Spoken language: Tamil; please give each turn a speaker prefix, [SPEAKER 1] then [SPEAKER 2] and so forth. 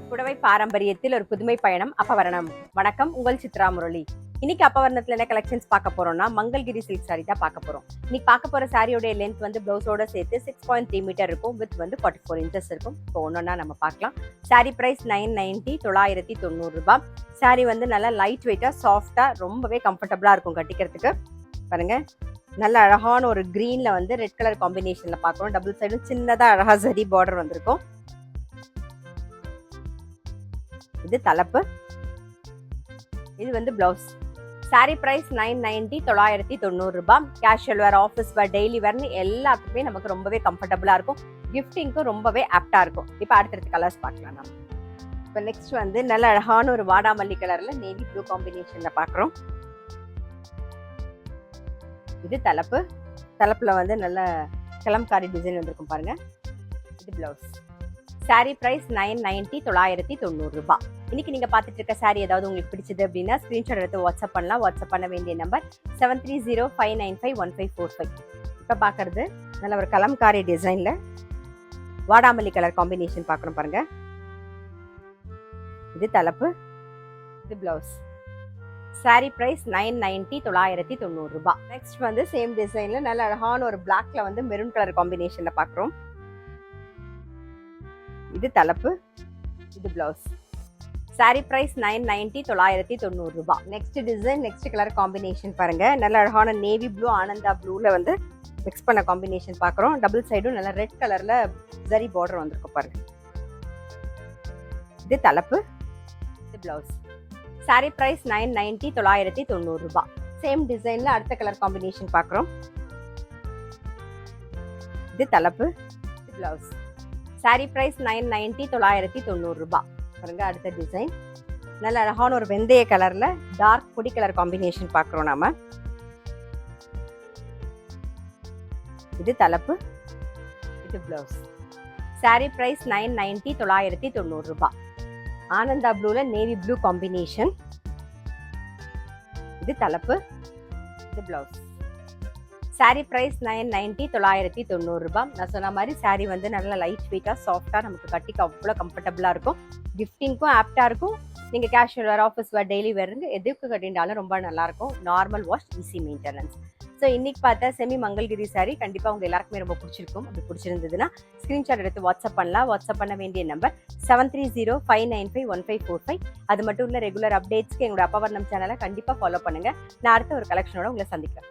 [SPEAKER 1] புடவை பாரம்பரியத்தில் ஒரு புதுமை பயணம் அப்பவரணம். வணக்கம், உங்கள் சித்ரா முரளி. இன்னைக்கு அப்பவரணத்துல என்ன கலெக்ஷன்ஸ் பார்க்க போறோம்னா மங்கள்கிரி சில்க் சாரி தான் பார்க்க போறோம். இன்னைக்கு பார்க்க போற சாரியோட லென்த் வந்து பிளவுஸோட சேர்த்து 6.3 மீட்டர் இருக்கும். வித் வந்து 44 இன்ச்சஸ் இருக்கும். இப்போ ஒன்னொன்னா நம்ம பார்க்கலாம். சாரி பிரைஸ் 990, 990 ரூபாய். சாரி வந்து நல்லா லைட் வெயிட்டா, சாஃப்டா, ரொம்பவே கம்ஃபர்டபுளா இருக்கும் கட்டிக்கிறதுக்கு. பாருங்க, நல்ல அழகான ஒரு கிரீன்ல வந்து ரெட் கலர் காம்பினேஷன்ல பார்க்கணும். டபுள் சைடும் சின்னதா அழகா சரி பார்டர் வந்திருக்கும். இது தலைப்பு, இது வந்து பிளவுஸ். சாரி பிரைஸ் 990, 990 ரூபாய். Casual wear, office wear, daily வேர்னு எல்லாத்துக்குமே நமக்கு ரொம்பவே கம்ஃபர்டபுளா இருக்கும். கிஃப்டிங்க்கும் ரொம்பவே ஆப்டா இருக்கும். இப்போ அடுத்தடுத்த கலர்ஸ் பார்க்கலாம் நம்ம. இப்போ நெக்ஸ்ட் வந்து நல்ல அழகான ஒரு வாடாமல்லி கலர்ல நேவி ப்ளூ காம்பினேஷன்ல பார்க்குறோம். இது தலைப்பு. தலைப்புல வந்து நல்ல கலம்காரி டிசைன் வந்திருக்கும் பாருங்க. இது பிளவுஸ். சாரி பிரைஸ் 990, 990 ரூபாய். இன்னைக்கு நீங்க பார்த்துட்டு இருக்க சாரி ஏதாவது உங்களுக்கு பிடிச்சது அப்படின்னா ஸ்கிரீன்ஷாட் எடுத்து வாட்ஸ்அப் பண்ணலாம். வாட்ஸ்அப் பண்ண வேண்டிய நம்பர் 7305951545. இப்போ பார்க்கறது நல்ல ஒரு கலம்காரி டிசைன்ல வாடாமல்லி கலர் காம்பினேஷன் பார்க்கணும் பாருங்க. இது தலைப்பு, இது பிளவுஸ். சாரி பிரைஸ் 990, 990 ரூபாய். நெக்ஸ்ட் வந்து சேம் டிசைன்ல நல்ல அழகான ஒரு பிளாக்ல வந்து மெரூன் கலர் காம்பினேஷன்ல பார்க்குறோம். இது தலைப்பு, இது பிளவுஸ். சாரி பிரைஸ் 990, 990 ரூபாய். Next design, next colour combination பாருங்க. நல்ல அழகான நேவி ப்ளூ, ஆனந்தா ப்ளூல வந்து மிக்ஸ் பண்ண காம்பினேஷன் பார்க்குறோம். டபுள் சைடும் நல்ல ரெட் கலர்ல ஜரி பார்டர் வந்திருக்கும் பாருங்க. இது தலைப்பு, இது பிளவுஸ். சாரி பிரைஸ் 990, 990 ரூபாய். சேம் டிசைன்ல அடுத்த கலர் காம்பினேஷன் பார்க்குறோம். இது தலைப்பு, இது பிளவுஸ். சாரி பிரைஸ் 990, 990 ரூபாய். பாருங்க, அடுத்த டிசைன் நல்ல அழகான ஒரு வெந்தய கலர்ல டார்க் பொடி கலர் காம்பினேஷன் பார்க்குறோம் நாம. இது தலைப்பு, இது பிளவுஸ். சாரி பிரைஸ் 990, 990 ரூபாய். ஆனந்தா ப்ளூல நேவி ப்ளூ காம்பினேஷன். இது தலைப்பு, இது பிளவுஸ். சாரி பிரைஸ் 990, 990 ரூபாய். நான் சொன்ன மாதிரி சாரி வந்து நல்ல லைட் வெயிட்டா, சாஃப்டா, நமக்கு கட்டிக்க அவ்வளோ கம்ஃபர்டபுளா இருக்கும். கிஃப்டிங்க்கும் ஆப்டா இருக்கும். நீங்க casual wear, office wear, daily வேர் எதுக்கு கட்டினாலும் ரொம்ப நல்லா இருக்கும். Normal wash, easy maintenance. So இன்னைக்கு பார்த்தா செமி மங்கள்கிரி சாரி கண்டிப்பாக உங்க எல்லாருக்குமே ரொம்ப பிடிச்சிருக்கும். அப்படி பிடிச்சிருந்ததுன்னா ஸ்கிரீன்ஷாட் எடுத்து வாட்ஸ்அப் பண்ணலாம். வாட்ஸ்அப் பண்ண வேண்டிய நம்பர் 7305951545. அது மட்டும் இல்லை, ரெகுலர் அப்டேட்ஸ்க்கு எங்களோட அப்பவர்ணம் சேனலை கண்டிப்பாக ஃபாலோ பண்ணுங்க. நான் அடுத்த ஒரு கலெக்ஷனோட உங்களை சந்திக்கிறேன்.